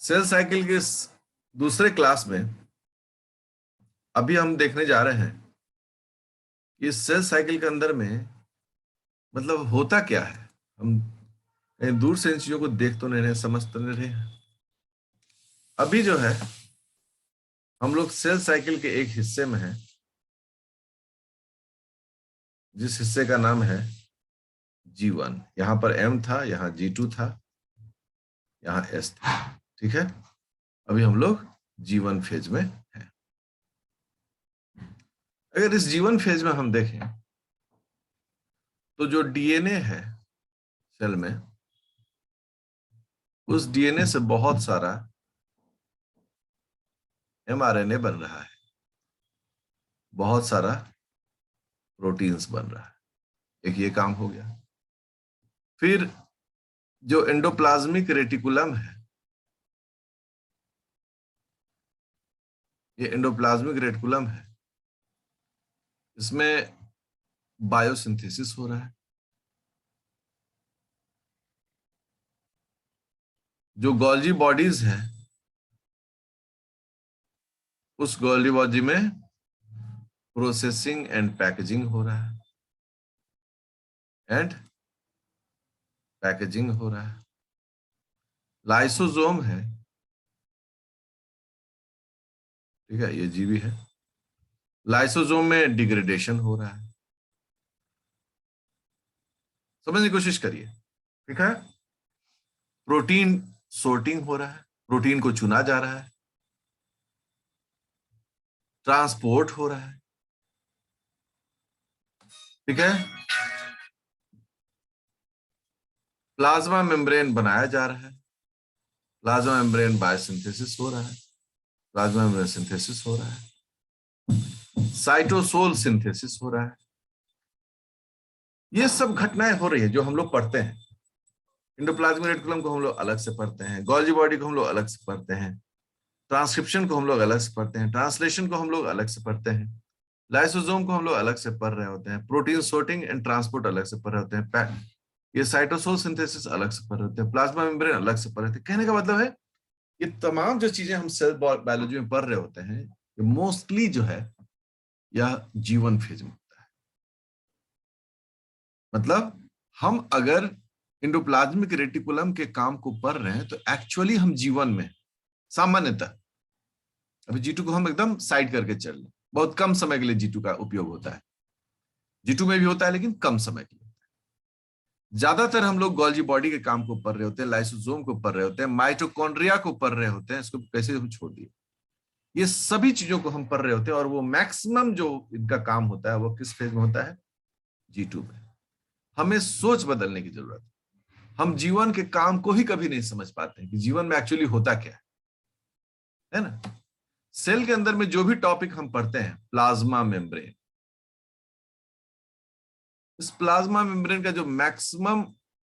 Cell cycle के इस दूसरे क्लास में अभी हम देखने जा रहे हैं कि सेल साइकिल के अंदर में मतलब होता क्या है। हम कहीं दूर से इन चीजों को देख तो नहीं रहे, समझ तो नहीं रहे। अभी जो है हम लोग सेल साइकिल के एक हिस्से में हैं, जिस हिस्से का नाम है G1। यहां पर M था, यहाँ G2 था, यहाँ S था। ठीक है, अभी हम लोग G1 फेज में हैं। अगर इस G1 फेज में हम देखें तो जो डीएनए है सेल में, उस डीएनए से बहुत सारा mRNA बन रहा है, बहुत सारा प्रोटीन्स बन रहा है। एक ये काम हो गया। फिर जो एंडोप्लाज्मिक रेटिकुलम है, ये एंडोप्लाज्मिक रेटिकुलम है, इसमें बायोसिंथेसिस हो रहा है। जो गोल्जी बॉडीज है, उस गोल्जी बॉडी में प्रोसेसिंग एंड पैकेजिंग हो रहा है, हो रहा है। लाइसोसोम है, ठीक है, ये जीवी है। लाइसोसोम में डिग्रेडेशन हो रहा है। समझने की कोशिश करिए, ठीक है। प्रोटीन सोर्टिंग हो रहा है, प्रोटीन को चुना जा रहा है, ट्रांसपोर्ट हो रहा है, ठीक है। प्लाज्मा मेम्ब्रेन बनाया जा रहा है, प्लाज्मा मेम्ब्रेन बायोसिंथेसिस हो रहा है, प्लाज्मा मेम्ब्रेन सिंथेसिस हो रहा है, साइटोसोल सिंथेसिस हो रहा है। ये सब घटनाएं हो रही है जो हम लोग पढ़ते हैं। एंडोप्लाज्मिक रेटिकुलम को हम लोग अलग से पढ़ते हैं, गोल्जी बॉडी को हम लोग अलग से पढ़ते हैं, ट्रांसक्रिप्शन को हम लोग अलग से पढ़ते हैं, ट्रांसलेशन को हम लोग अलग से पढ़ते हैं, लाइसोसोम को हम लोग अलग से पढ़ रहे होते हैं, प्रोटीन सोर्टिंग एंड ट्रांसपोर्ट अलग से पढ़ रहे होते हैं, ये साइटोसोल सिंथेसिस अलग से पढ़ रहे होते हैं, प्लाज्मा मेम्ब्रेन अलग से पढ़ रहे होते हैं। कहने का मतलब है ये तमाम जो चीजें हम सेल बायोलॉजी में पढ़ रहे होते हैं, ये मोस्टली जो है यह G1 फेज में होता है। मतलब हम अगर एंडोप्लाज्मिक रेटिकुलम के काम को पढ़ रहे हैं तो एक्चुअली हम G1 में, सामान्यतः अभी G2 को हम एकदम साइड करके चल रहे, बहुत कम समय के लिए G2 का उपयोग होता है। G2 में भी होता है लेकिन कम समय के लिए। ज्यादातर हम लोग गोल्जी बॉडी के काम को पढ़ रहे होते हैं, लाइसोसोम को पढ़ रहे होते हैं, माइटोकॉन्ड्रिया को पढ़ रहे होते हैं। इसको कैसे हम छोड़ दिए, ये सभी चीजों को हम पढ़ रहे होते हैं। और वो मैक्सिमम जो इनका काम होता है वो किस फेज में होता है? G2 में। हमें सोच बदलने की जरूरत है। हम जीवन के काम को ही कभी नहीं समझ पाते हैं कि जीवन में एक्चुअली होता क्या है ना। सेल के अंदर में जो भी टॉपिक हम पढ़ते हैं, प्लाज्मा मेम्ब्रेन, इस प्लाज्मा मेम्ब्रेन का जो मैक्सिमम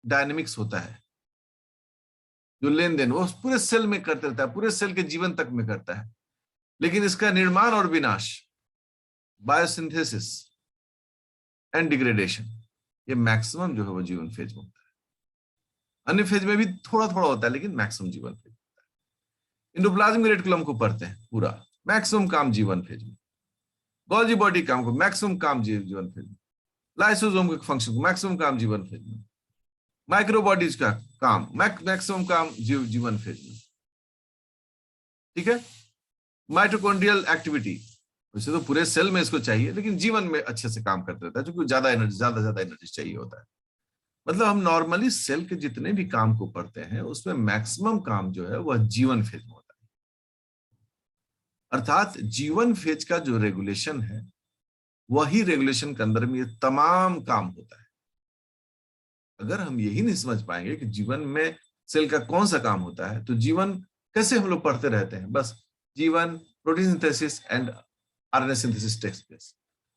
डायनेमिक्स होता है, जो लेन देन वो पूरे सेल में करते रहता है, पूरे सेल के जीवन तक में करता है। लेकिन इसका निर्माण और विनाश, बायोसिंथेसिस एंड डिग्रेडेशन, ये मैक्सिमम जो है वो जीवन फेज में होता है। अन्य फेज में भी थोड़ा थोड़ा होता है लेकिन मैक्सिमम जीवन फेज होता है। एंडोप्लाज्मिक रेटिकुलम को पढ़ते हैं पूरा, मैक्सिमम काम जीवन फेज में। गोल्जी बॉडी काम को मैक्सिमम काम जीवन फेज में। लाइसोसोम के फंक्शन को मैक्सिमम काम जीवन फेज में। माइक्रोबॉडीज का काम मैक्सिमम काम जीवन फेज में, ठीक है। माइटोकॉन्ड्रियल एक्टिविटी, वैसे तो पूरे सेल में इसको चाहिए लेकिन जीवन में अच्छे से काम करते रहता है क्योंकि ज्यादा एनर्जी चाहिए होता है। मतलब हम नॉर्मली सेल के जितने भी काम को पढ़ते हैं उसमें मैक्सिमम काम जो है वह जीवन फेज में होता है। अर्थात जीवन फेज का जो रेगुलेशन है, वही रेगुलेशन के अंदर में ये तमाम काम होता है। अगर हम यही नहीं समझ पाएंगे कि जीवन में सेल का कौन सा काम होता है तो जीवन कैसे हम लोग पढ़ते रहते हैं, बस जीवन, protein synthesis and RNA synthesis takes place.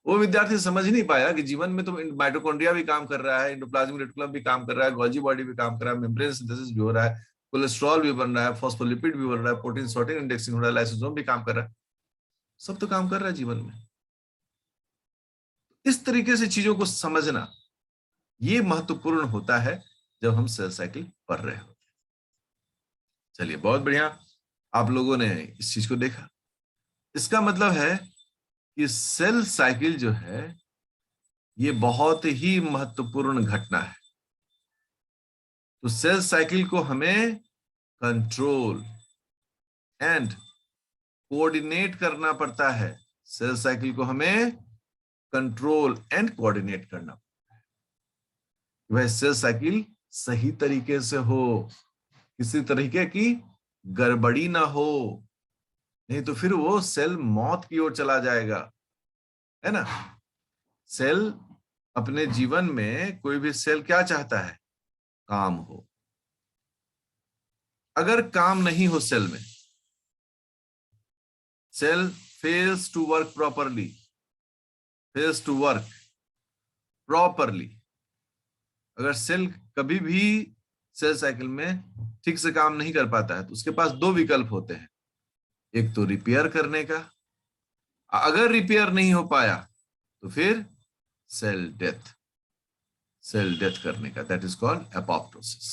वो विद्यार्थी समझ ही नहीं पाया कि जीवन में तो माइटोकॉन्ड्रिया भी काम कर रहा है, एंडोप्लाज्मिक रेटिकुलम भी काम कर रहा है, गोल्जी बॉडी भी काम कर रहा है, मेम्ब्रेन सिंथेसिस भी हो रहा है, कोलेस्ट्रॉल भी बन रहा है, फॉस्फोलिपिड भी बन रहा है, प्रोटीन सॉर्टिंग इंडेक्सिंग हो रहा है, लाइसोसोम भी काम कर रहा है, सब तो काम कर रहा है जीवन में। इस तरीके से चीजों को समझना ये महत्वपूर्ण होता है जब हम सेल साइकिल पढ़ रहे होते हैं। चलिए, बहुत बढ़िया। आप लोगों ने इस चीज को देखा। इसका मतलब है कि सेल साइकिल जो है ये बहुत ही महत्वपूर्ण घटना है। तो सेल साइकिल को हमें कंट्रोल एंड कोऑर्डिनेट करना पड़ता है। सेल साइकिल को हमें कंट्रोल एंड कोऑर्डिनेट करना पड़ता है। वह सेल साइकिल सही तरीके से हो, किसी तरीके की गड़बड़ी ना हो, नहीं तो फिर वो सेल मौत की ओर चला जाएगा, है ना। सेल अपने जीवन में, कोई भी सेल क्या चाहता है? काम हो। अगर काम नहीं हो सेल में, cell fails to work properly, fails to work properly. अगर सेल कभी भी सेल साइकिल में ठीक से काम नहीं कर पाता है तो उसके पास दो विकल्प होते हैं। एक तो रिपेयर करने का, अगर रिपेयर नहीं हो पाया तो फिर सेल डेथ, सेल डेथ करने का, दैट इज कॉल्ड एपोप्टोसिस।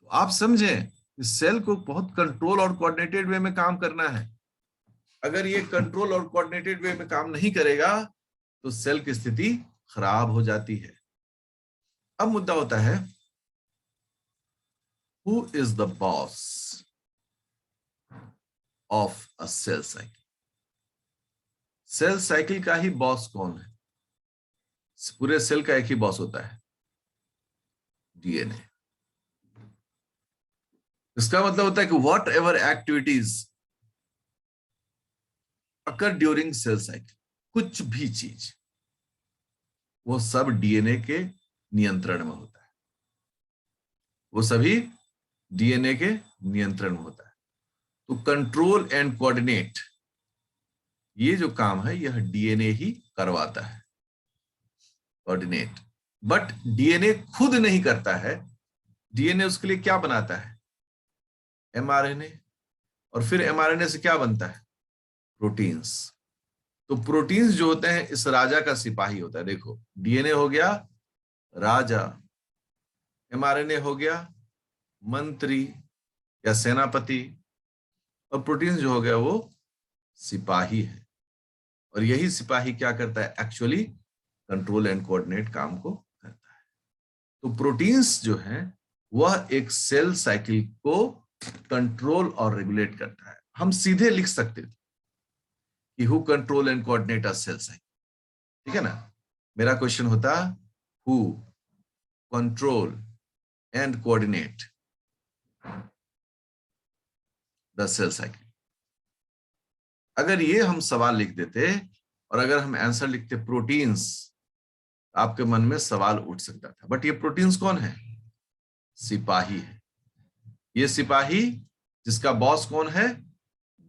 तो आप समझें इस सेल को बहुत कंट्रोल और कोऑर्डिनेटेड वे में काम करना है। अगर ये कंट्रोल और कोऑर्डिनेटेड वे में काम नहीं करेगा तो सेल की स्थिति खराब हो जाती है। अब मुद्दा होता है, who is the boss of a cell cycle? Cell cycle का ही बॉस कौन है? पूरे सेल का एक ही बॉस होता है, डीएनए। इसका मतलब होता है कि whatever activities occur during cell cycle, कुछ भी चीज, वो सब डीएनए के नियंत्रण में होता है। वो सभी डीएनए के नियंत्रण में होता है। तो कंट्रोल एंड कोऑर्डिनेट, ये जो काम है यह डीएनए ही करवाता है, कोऑर्डिनेट। बट डीएनए खुद नहीं करता है। डीएनए उसके लिए क्या बनाता है? एमआरएनए। और फिर एमआरएनए से क्या बनता है? प्रोटीन्स। तो प्रोटीन्स जो होते हैं इस राजा का सिपाही होता है। देखो, डीएनए हो गया राजा, एमआरएनए हो गया मंत्री या सेनापति, और प्रोटीन्स जो हो गया वो सिपाही है। और यही सिपाही क्या करता है? एक्चुअली कंट्रोल एंड कोऑर्डिनेट काम को करता है। तो प्रोटीन्स जो है वह एक सेल साइकिल को कंट्रोल और रेगुलेट करता है। हम सीधे लिख सकते थे कि who control and coordinate a cell cycle, ठीक है ना। मेरा क्वेश्चन होता who control and coordinate the cell cycle. अगर ये हम सवाल लिख देते और अगर हम आंसर लिखते प्रोटीन्स, आपके मन में सवाल उठ सकता था। बट ये प्रोटीन्स कौन है? सिपाही है। ये सिपाही जिसका बॉस कौन है?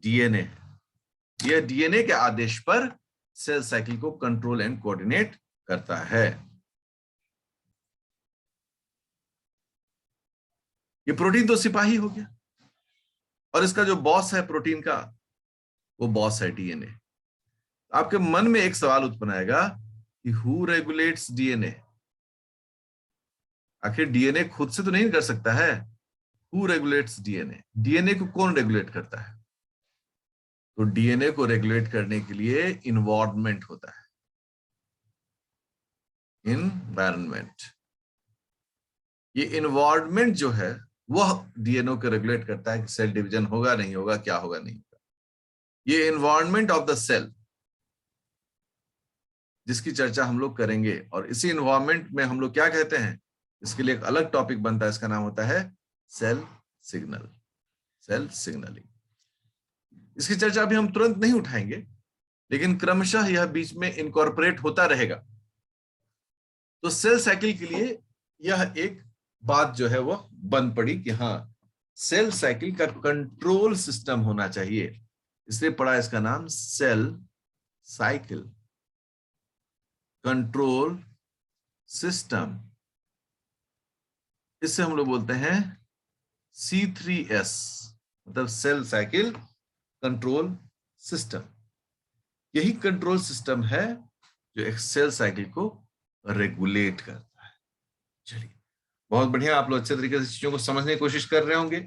डीएनए। यह डीएनए के आदेश पर सेल साइकिल को कंट्रोल एंड कोऑर्डिनेट करता है। ये प्रोटीन तो सिपाही हो गया, और इसका जो बॉस है प्रोटीन का, वो बॉस है डीएनए। आपके मन में एक सवाल उत्पन्न आएगा कि हु रेगुलेट्स डीएनए? आखिर डीएनए खुद से तो नहीं कर सकता है। Who regulates DNA? डीएनए को कौन रेगुलेट करता है? तो डीएनए को रेगुलेट करने के लिए इन्वायरमेंट होता है, इन्वायरमेंट। ये इन्वायरमेंट जो है वह डीएनए को रेगुलेट करता है कि सेल डिवीजन होगा नहीं होगा, क्या होगा नहीं होगा। ये इन्वायरमेंट ऑफ द सेल जिसकी चर्चा हम लोग करेंगे, और इसी इन्वायरमेंट में हम लोग क्या कहते हैं, इसके लिए एक अलग टॉपिक बनता है। इसका नाम होता है सेल सिग्नल, सेल सिग्नलिंग। इसकी चर्चा अभी हम तुरंत नहीं उठाएंगे, लेकिन क्रमशः यह बीच में इनकॉर्पोरेट होता रहेगा। तो सेल साइकिल के लिए यह एक बात जो है वह बन पड़ी कि हाँ, सेल साइकिल का कंट्रोल सिस्टम होना चाहिए, इसलिए पड़ा इसका नाम सेल साइकिल कंट्रोल सिस्टम। इससे हम लोग बोलते हैं C3S, मतलब सेल साइकिल कंट्रोल सिस्टम। यही कंट्रोल सिस्टम है जो एक सेल साइकिल को रेगुलेट करता है। चलिए, बहुत बढ़िया, आप लोग अच्छे तरीके से चीजों को समझने की कोशिश कर रहे होंगे।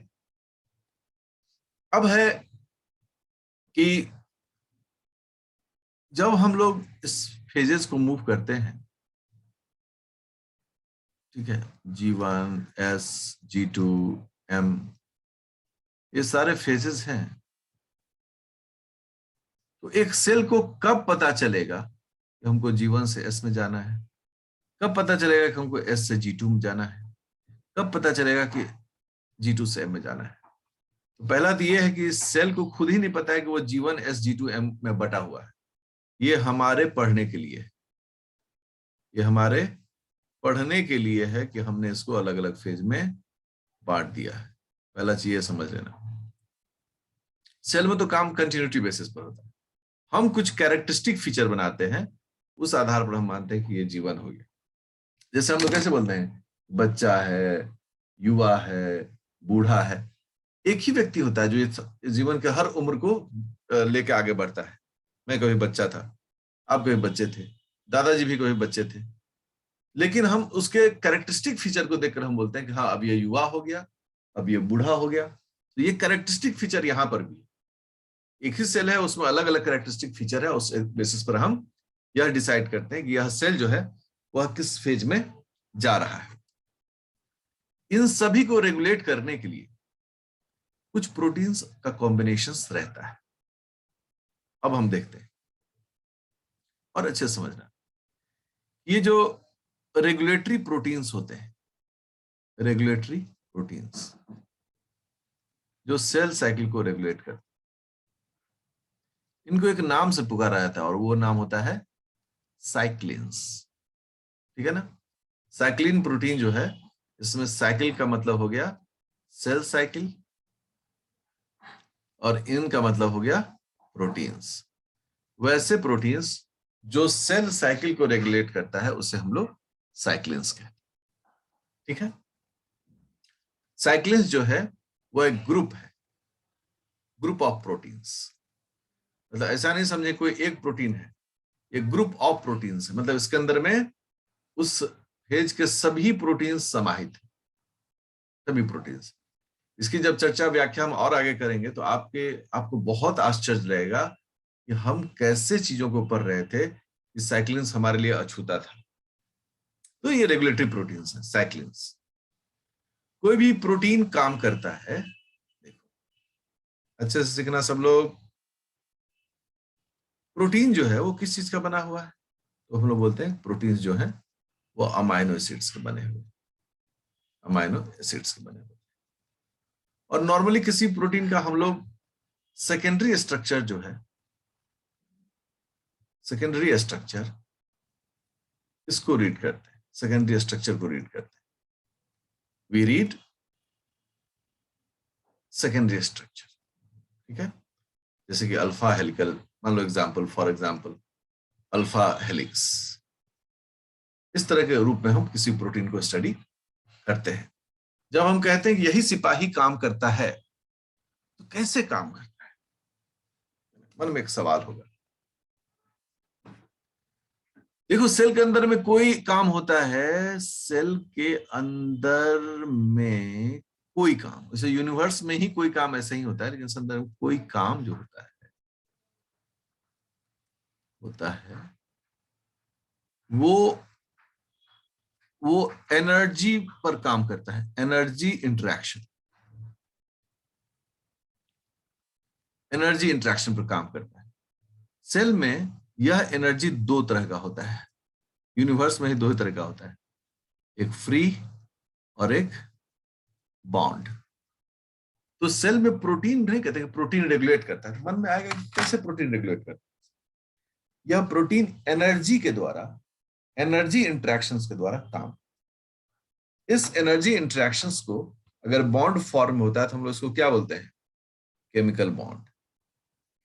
अब है कि जब हम लोग इस फेजेस को मूव करते हैं, ठीक है, G1, S, G2, M, ये सारे फेजेस हैं, तो एक सेल को कब पता चलेगा कि हमको G1 से S में जाना है, कब पता चलेगा कि हमको S से G2 में जाना है, कब पता चलेगा कि G2 से M में जाना है? तो पहला तो ये है कि सेल को खुद ही नहीं पता है कि वो G1, S, G2, M में बटा हुआ है। ये हमारे पढ़ने के लिए, ये हमारे पढ़ने के लिए है कि हमने इसको अलग अलग फेज में बांट दिया है। पहला चीज ये समझ लेना, सेल में तो काम कंटिन्यूटी बेसिस पर होता है। हम कुछ कैरेक्टरिस्टिक फीचर बनाते हैं, उस आधार पर हम मानते हैं कि ये जीवन हो गया। जैसे हम लोग कैसे बोलते हैं, बच्चा है, युवा है, बूढ़ा है। एक ही व्यक्ति होता है जो ये जीवन के हर उम्र को लेके आगे बढ़ता है। मैं कभी बच्चा था, आप कभी बच्चे थे, दादाजी भी कभी बच्चे थे, लेकिन हम उसके कैरेक्टरिस्टिक फीचर को देखकर हम बोलते हैं कि हाँ अब ये युवा हो गया, अब ये बूढ़ा हो गया। तो ये कैरेक्टरिस्टिक फीचर यहाँ पर भी एक ही सेल है, उसमें अलग अलग कैरेक्टरिस्टिक फीचर है, उस बेसिस पर हम यह डिसाइड करते हैं कि यह सेल जो है वह किस फेज में जा रहा है। इन सभी को रेगुलेट करने के लिए कुछ प्रोटीन्स का कॉम्बिनेशंस रहता है। अब हम देखते हैं और अच्छे से समझना, ये जो रेगुलेटरी प्रोटीन्स होते हैं, रेगुलेटरी प्रोटीन्स जो सेल साइकिल को रेगुलेट करते हैं, इनको एक नाम से पुकारा जाता है और वो नाम होता है साइक्लिन्स। ठीक है ना? साइक्लिन प्रोटीन जो है, इसमें साइकिल का मतलब हो गया सेल साइकिल और इन का मतलब हो गया प्रोटीन्स। वैसे प्रोटीन्स जो सेल साइकिल को रेगुलेट करता है उसे हम लोग साइक्लिन्स कहते हैं। ठीक है? साइक्लिन्स जो है वो एक ग्रुप है, ग्रुप ऑफ प्रोटीन्स। मतलब ऐसा नहीं समझे कोई एक प्रोटीन है, ये ग्रुप ऑफ प्रोटीन्स है। मतलब इसके अंदर में उस फेज के सभी प्रोटीन्स समाहित हैं, सभी प्रोटीन्स। इसकी जब चर्चा व्याख्या हम और आगे करेंगे तो आपको बहुत आश्चर्य रहेगा कि हम कैसे चीजों को पढ़ रहे थे कि साइक्लिन्स हमारे लिए अछूता था। तो ये रेगुलेटरी प्रोटीन्स हैं, साइक्लिन्स। कोई भी प्रोटीन काम करता है, देखो अच्छे से सीखना सब लोग। प्रोटीन जो है वो किस चीज का बना हुआ है? तो हम लोग बोलते हैं प्रोटीन्स जो है वो अमाइनो एसिड्स के बने हुए, अमाइनो एसिड्स के बने हुए। और नॉर्मली किसी प्रोटीन का हम लोग सेकेंडरी स्ट्रक्चर जो है, सेकेंडरी स्ट्रक्चर इसको रीड करते हैं, सेकेंडरी स्ट्रक्चर को रीड करते हैं। We read secondary structure. ठीक है? जैसे कि अल्फा हेलिकल, मान लो example, for example alpha helix. इस तरह के रूप में हम किसी प्रोटीन को स्टडी करते हैं। जब हम कहते हैं कि यही सिपाही काम करता है, तो कैसे काम करता है? मन में एक सवाल होगा। देखो, सेल के अंदर में कोई काम होता है, सेल के अंदर में कोई काम, जैसे यूनिवर्स में ही कोई काम ऐसा ही होता है, लेकिन अंदर में कोई काम जो होता है वो एनर्जी पर काम करता है, एनर्जी इंटरेक्शन, एनर्जी इंटरेक्शन पर काम करता है। सेल में यह एनर्जी दो तरह का होता है, यूनिवर्स में ही दो तरह का होता है, एक फ्री और एक बॉन्ड। तो सेल में प्रोटीन नहीं कहते, प्रोटीन रेगुलेट करता है। मन में आएगा कि कैसे प्रोटीन रेगुलेट करता है? यह प्रोटीन एनर्जी के द्वारा, एनर्जी इंटरेक्शंस के द्वारा काम। इस एनर्जी इंटरेक्शंस को अगर बॉन्ड फॉर्म में होता है तो हम लोग इसको क्या बोलते हैं? Chemical bond,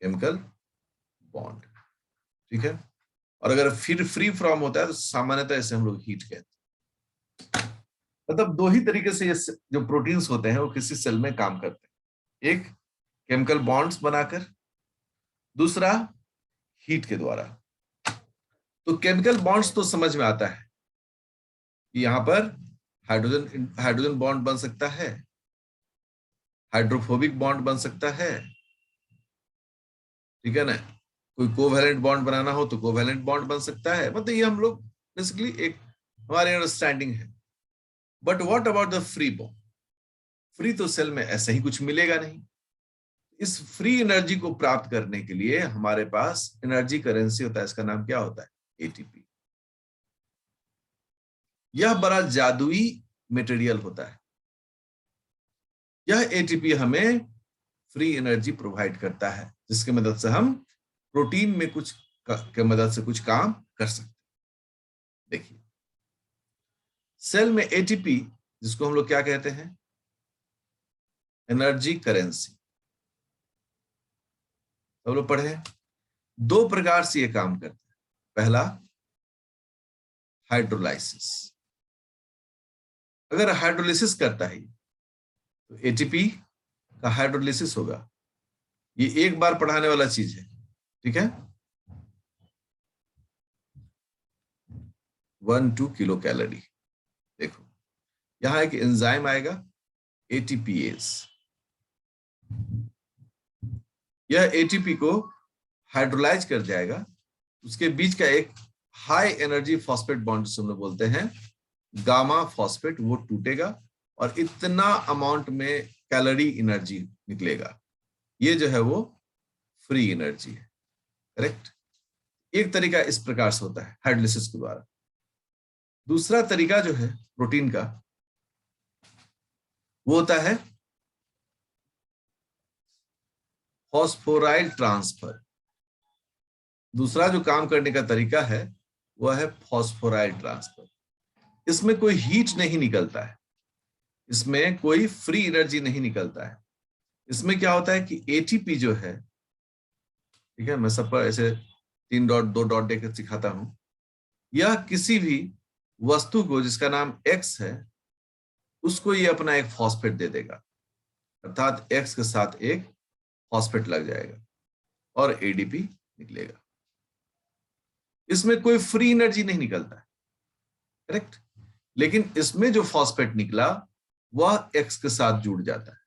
chemical bond. ठीक है? और अगर फिर फ्री फ्रॉम होता है तो सामान्यतः इसे हम लोग हीट कहते हैं। मतलब दो ही तरीके से ये जो प्रोटीन्स होते हैं वो किसी सेल में काम करते हैं, एक केमिकल बॉन्ड्स बनाकर, दूसरा हीट के द्वारा। तो केमिकल बॉन्ड्स तो समझ में आता है कि यहां पर हाइड्रोजन बॉन्ड बन सकता है, हाइड्रोफोबिक बॉन्ड बन सकता है, ठीक है ना। कोई कोवैलेंट बॉन्ड बनाना हो तो कोवैलेंट बॉन्ड बन सकता है। मतलब ये हम लोग बेसिकली एक हमारे अंडरस्टैंडिंग है। But what about the free bond? Free तो सेल में ऐसा ही कुछ मिलेगा नहीं। इस फ्री एनर्जी को प्राप्त करने के लिए हमारे पास एनर्जी करेंसी होता है, इसका नाम क्या होता है? एटीपी। यह बड़ा जादुई मटेरियल होता है। यह एटीपी हमें फ्री एनर्जी प्रोवाइड करता है, जिसकी मदद से हम प्रोटीन में कुछ के मदद से कुछ काम कर सकते हैं। देखिए, सेल में एटीपी, जिसको हम लोग क्या कहते हैं? Energy currency. सब लोग पढ़े हैं। दो प्रकार से ये काम करता है। पहला, हाइड्रोलाइसिस। अगर हाइड्रोलिसिस करता है तो एटीपी का हाइड्रोलिसिस होगा। ये एक बार पढ़ाने वाला चीज है, ठीक है। 1-2 किलो कैलोरी। देखो, यहां एक एंजाइम आएगा एटीपीएस। यह एटीपी को हाइड्रोलाइज कर जाएगा। उसके बीच का एक हाई एनर्जी फॉस्फेट बॉन्ड जिसे हम लोग बोलते हैं गामा फॉस्फेट, वो टूटेगा और इतना अमाउंट में कैलोरी एनर्जी निकलेगा। ये जो है वो फ्री एनर्जी है, करेक्ट। एक तरीका इस प्रकार से होता है हाइड्रोलिसिस के द्वारा। दूसरा तरीका जो है प्रोटीन का, वो होता है फॉस्फोराइल ट्रांसफर। दूसरा जो काम करने का तरीका है वह है फॉस्फोराइल ट्रांसफर। इसमें कोई हीट नहीं निकलता है, इसमें कोई फ्री एनर्जी नहीं निकलता है। इसमें क्या होता है कि एटीपी जो है, ठीक है, मैं सब पर ऐसे 3 डॉट 2 डॉट देकर सिखाता हूं। यह किसी भी वस्तु को जिसका नाम एक्स है, उसको ये अपना एक फॉस्फेट दे देगा, अर्थात एक्स के साथ एक फॉस्फेट लग जाएगा और एडीपी निकलेगा। इसमें कोई फ्री एनर्जी नहीं निकलता है, करेक्ट। लेकिन इसमें जो फॉस्फेट निकला वह एक्स के साथ जुड़ जाता है।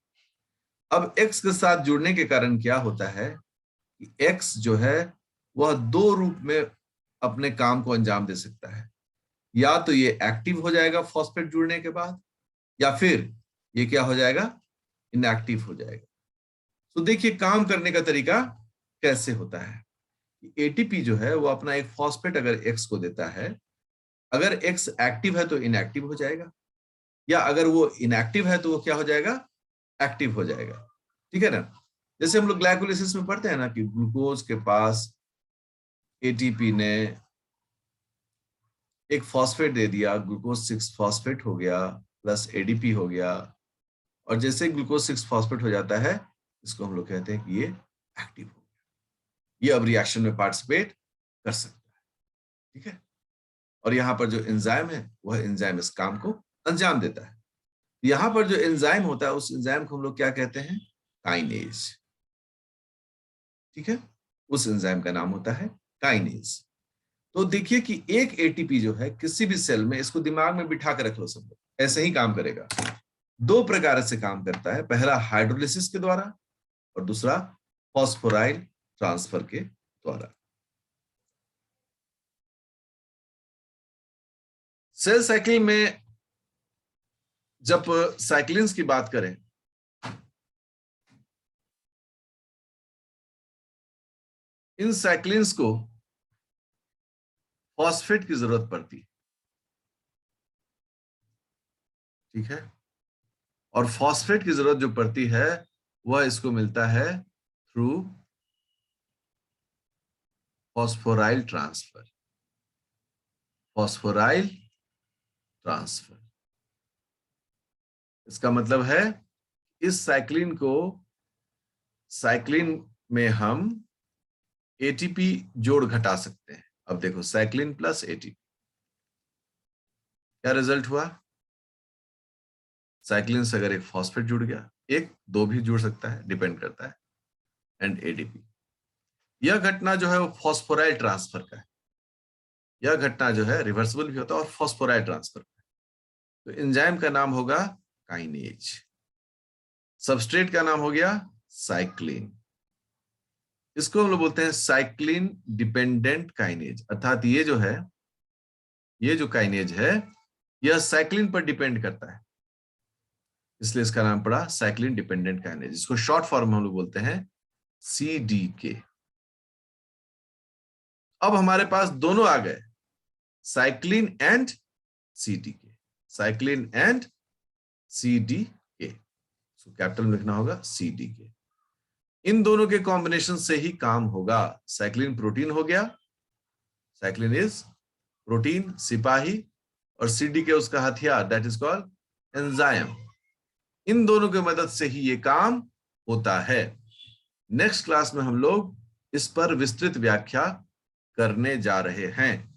अब एक्स के साथ जुड़ने के कारण क्या होता है कि एक्स जो है वह दो रूप में अपने काम को अंजाम दे सकता है। या तो ये एक्टिव हो जाएगा फॉस्फेट जुड़ने के बाद, या फिर ये क्या हो जाएगा? इनएक्टिव हो जाएगा। तो देखिए काम करने का तरीका कैसे होता है। एटीपी जो है वो अपना एक फॉस्फेट अगर एक्स को देता है, अगर एक्स एक्टिव है तो इनएक्टिव हो जाएगा, या अगर वो इनएक्टिव है तो वो क्या हो जाएगा? एक्टिव हो जाएगा, ठीक है ना। जैसे हम लोग ग्लाइकोलाइसिस में पढ़ते हैं ना कि ग्लूकोज के पास एटीपी ने एक फॉस्फेट दे दिया, ग्लूकोज 6 फॉस्फेट हो गया प्लस एडीपी हो गया, और जैसे ग्लूकोज 6 फॉस्फेट हो जाता है, इसको हम लोग कहते हैं कि ये एक्टिव हो गया, ये अब रिएक्शन में पार्टिसिपेट कर सकता है, ठीक है। और यहाँ पर जो एंजाइम है वह एंजाइम इस काम को अंजाम देता है। यहाँ पर जो एंजाइम होता है उस एंजाइम को हम लोग क्या कहते हैं? काइनेज, ठीक है। उस एंजाइम का नाम होता है काइनेज। तो देखिए कि एक एटीपी जो है किसी भी सेल में, इसको दिमाग में बिठा कर रख लो सब लोग, ऐसे ही काम करेगा। दो प्रकार से काम करता है, पहला हाइड्रोलिसिस के द्वारा और दूसरा फॉस्फोराइल ट्रांसफर के द्वारा। सेल साइकिल में जब साइक्लिन्स की बात करें, इन साइक्लिन्स को फॉस्फेट की जरूरत पड़ती है, ठीक है। और फॉस्फेट की जरूरत जो पड़ती है वह इसको मिलता है through phosphoryl transfer. Phosphoryl transfer, इसका मतलब है इस साइक्लिन में हम एटीपी जोड़ घटा सकते हैं। अब देखो, साइक्लिन प्लस एटीपी, क्या रिजल्ट हुआ? साइक्लिन से अगर एक फॉस्फेट जुड़ गया, एक दो भी जुड़ सकता है, डिपेंड करता है, एंड एडीपी। यह घटना जो है वो फॉस्फोराइल ट्रांसफर का है। यह घटना जो है रिवर्सिबल भी होता है और फॉस्फोराइल ट्रांसफर का है। तो एंजाइम का नाम होगा काइनेज। सबस्ट्रेट का नाम हो गया साइक्लिन। इसको हम लोग बोलते हैं साइक्लिन डिपेंडेंट काइनेज, अर्थात ये जो है, ये जो काइनेज है यह साइक्लिन पर डिपेंड करता है, इसलिए इसका नाम पड़ा साइक्लिन डिपेंडेंट काइनेज। इसको शॉर्ट फॉर्म में हम लोग बोलते हैं CDK। अब हमारे पास दोनों आ गए, cyclin and CDK, cyclin and CDK, so capital में लिखना होगा CDK। इन दोनों के कॉम्बिनेशन से ही काम होगा। साइक्लिन प्रोटीन हो गया, साइक्लिन इज प्रोटीन सिपाही, और CDK उसका हथियार, दैट इज कॉल्ड एंजाइम। इन दोनों की मदद से ही ये काम होता है। नेक्स्ट क्लास में हम लोग इस पर विस्तृत व्याख्या करने जा रहे हैं।